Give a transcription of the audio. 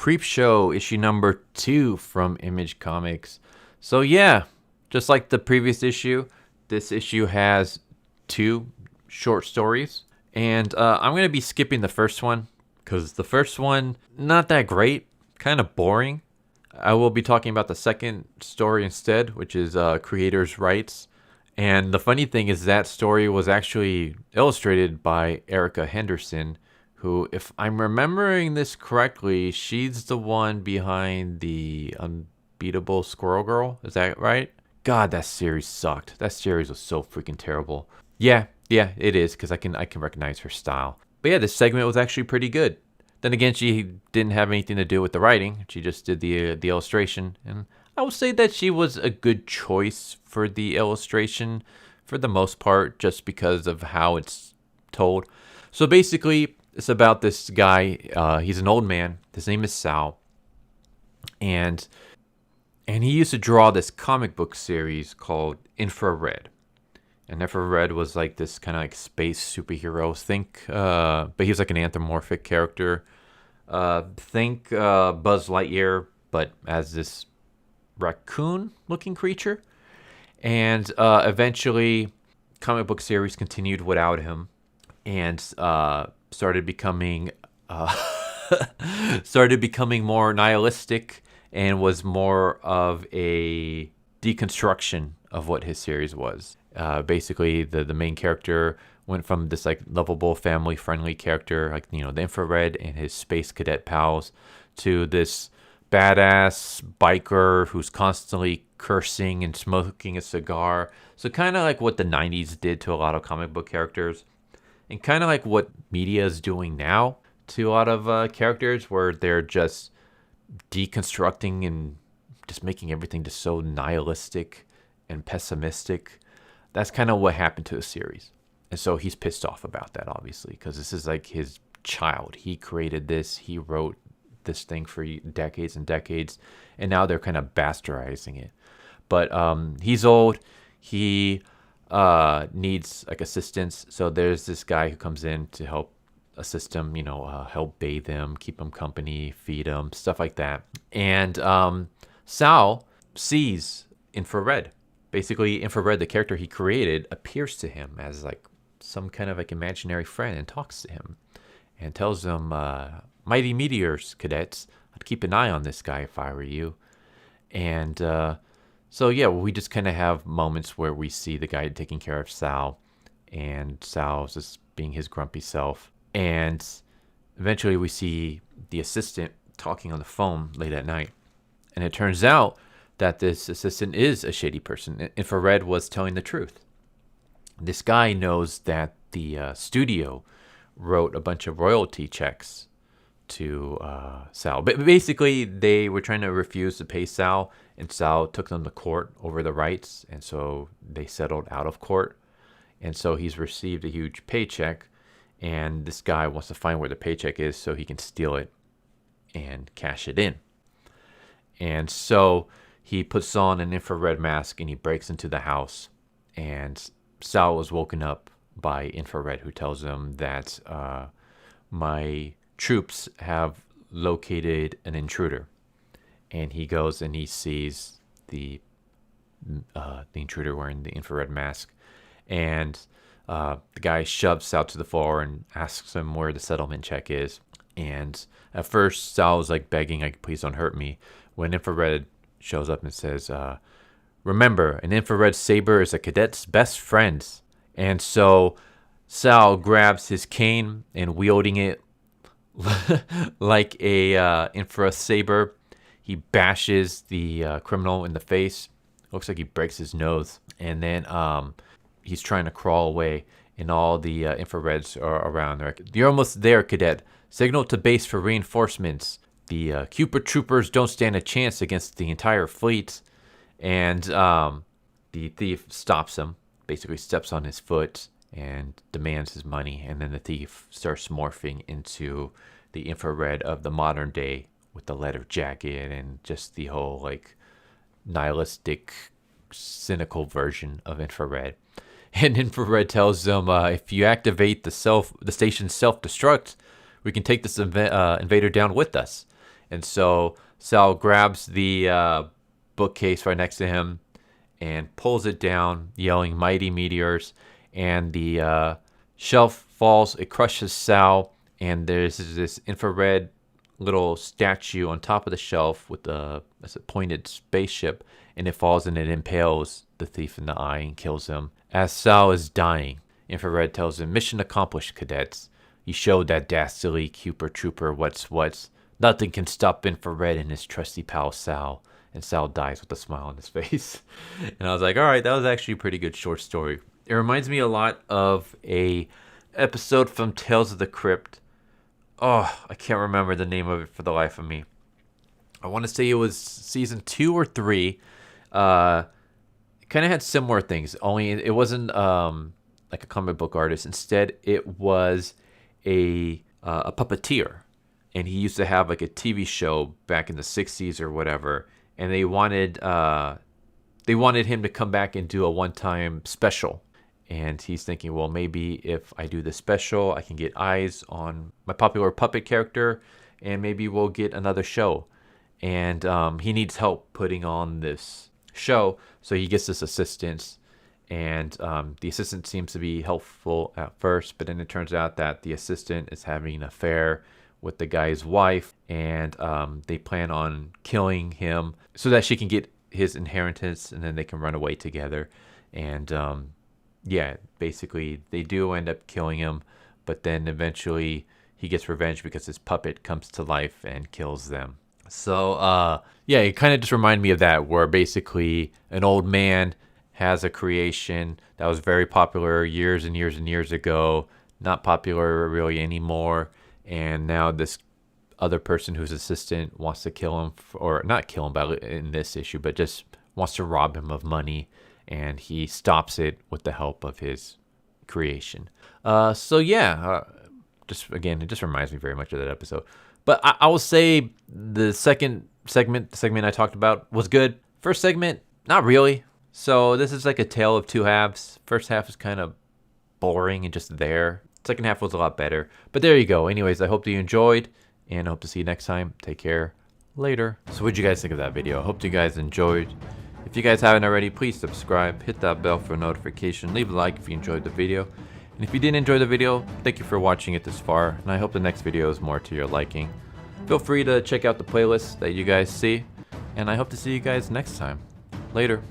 Creepshow issue number 2 from Image Comics. So yeah, just like the previous issue, this issue has 2 short stories. And I'm going to be skipping the first one because the first one, not that great, kind of boring. I will be talking about the second story instead, which is Creators' Rites. And the funny thing is that story was actually illustrated by Erica Henderson, who, if I'm remembering this correctly, she's the one behind the Unbeatable Squirrel Girl. Is that right? God, that series sucked. That series was so freaking terrible. Yeah, it is, because I can recognize her style. But yeah, this segment was actually pretty good. Then again, she didn't have anything to do with the writing. She just did the illustration. And I would say that she was a good choice for the illustration for the most part, just because of how it's told. So basically, it's about this guy. He's an old man. His name is Sal. And he used to draw this comic book series called Infrared. And Infrared was like this kind of like space superhero. But he was like an anthropomorphic character. Think Buzz Lightyear, but as this raccoon-looking creature. And eventually, comic book series continued without him, and started becoming more nihilistic, and was more of a deconstruction of what his series was. Basically, the main character went from this like lovable, family-friendly character, like, you know, the Infrared and his space cadet pals, to this badass biker who's constantly cursing and smoking a cigar. So kind of like what the 90s did to a lot of comic book characters, and kind of like what media is doing now to a lot of characters, where they're just deconstructing and just making everything just so nihilistic and pessimistic. That's kind of what happened to the series. And so he's pissed off about that, obviously, because this is like his child. He created this. He wrote this thing for decades and decades, and now they're kind of bastardizing it. But he's old. He needs like assistance. So there's this guy who comes in to help assist him, help bathe him, keep him company, feed him, stuff like that. And Sal sees Infrared. Basically, Infrared, the character he created, appears to him as like some kind of like imaginary friend and talks to him and tells him, "Mighty meteors, cadets. I'd keep an eye on this guy if I were you." And so yeah, we just kind of have moments where we see the guy taking care of Sal, and Sal's just being his grumpy self. And eventually we see the assistant talking on the phone late at night. And it turns out that this assistant is a shady person. Infrared was telling the truth. This guy knows that the studio wrote a bunch of royalty checks to Sal. But basically, they were trying to refuse to pay Sal, and Sal took them to court over the rights, and so they settled out of court. And so he's received a huge paycheck, and this guy wants to find where the paycheck is so he can steal it and cash it in. And so he puts on an infrared mask and he breaks into the house, and Sal was woken up by Infrared, who tells him that my troops have located an intruder. And he goes and he sees the intruder wearing the infrared mask, and the guy shoves Sal to the floor and asks him where the settlement check is. And at first Sal was like begging, like, "Please don't hurt me," when Infrared shows up and says, "Remember, an infrared saber is a cadet's best friend." And so Sal grabs his cane, and wielding it like a infra saber, he bashes the criminal in the face. Looks like he breaks his nose. And then he's trying to crawl away, and all the infrareds are around. They're like, "You're almost there, cadet. Signal to base for reinforcements. The Cupid troopers don't stand a chance against the entire fleet." And the thief stops him, basically steps on his foot and demands his money. And then the thief starts morphing into the infrared of the modern day, with the leather jacket and just the whole like nihilistic, cynical version of Infrared. And Infrared tells them, if you activate the station's self-destruct, we can take this invader down with us. And so Sal grabs the bookcase right next to him and pulls it down, yelling mighty meteors. And the shelf falls, it crushes Sal, and there's this infrared little statue on top of the shelf with a pointed spaceship, and it falls and it impales the thief in the eye and kills him. As Sal is dying, Infrared tells him, "Mission accomplished, cadets. You showed that dastardly Cooper Trooper what's. Nothing can stop Infrared and his trusty pal Sal." And Sal dies with a smile on his face. And I was like, all right, that was actually a pretty good short story. It reminds me a lot of a episode from Tales of the Crypt. Oh, I can't remember the name of it for the life of me. I want to say it was season 2 or 3. It kind of had similar things, only it wasn't like a comic book artist. Instead, it was a puppeteer. And he used to have like a TV show back in the 60s or whatever. And they wanted him to come back and do a one-time special. And he's thinking, well, maybe if I do the special, I can get eyes on my popular puppet character, and maybe we'll get another show. And he needs help putting on this show, so he gets this assistant. And the assistant seems to be helpful at first, but then it turns out that the assistant is having an affair with the guy's wife, and they plan on killing him so that she can get his inheritance, and then they can run away together. And yeah, basically they do end up killing him, but then eventually he gets revenge because his puppet comes to life and kills them. So yeah, it kind of just reminded me of that, where basically an old man has a creation that was very popular years and years and years ago, not popular really anymore, and now this other person who's assistant wants to kill him, or not kill him but in this issue, but just wants to rob him of money, and he stops it with the help of his creation. So yeah, just again, it just reminds me very much of that episode. But I will say the second segment, the segment I talked about, was good. First segment, not really. So this is like a tale of two halves. First half is kind of boring and just there. Second half was a lot better. But there you go. Anyways, I hope that you enjoyed, and I hope to see you next time. Take care. Later. So what'd you guys think of that video? I hope you guys enjoyed. If you guys haven't already, please subscribe, hit that bell for a notification, leave a like if you enjoyed the video. And if you didn't enjoy the video, thank you for watching it this far, and I hope the next video is more to your liking. Feel free to check out the playlist that you guys see, and I hope to see you guys next time. Later.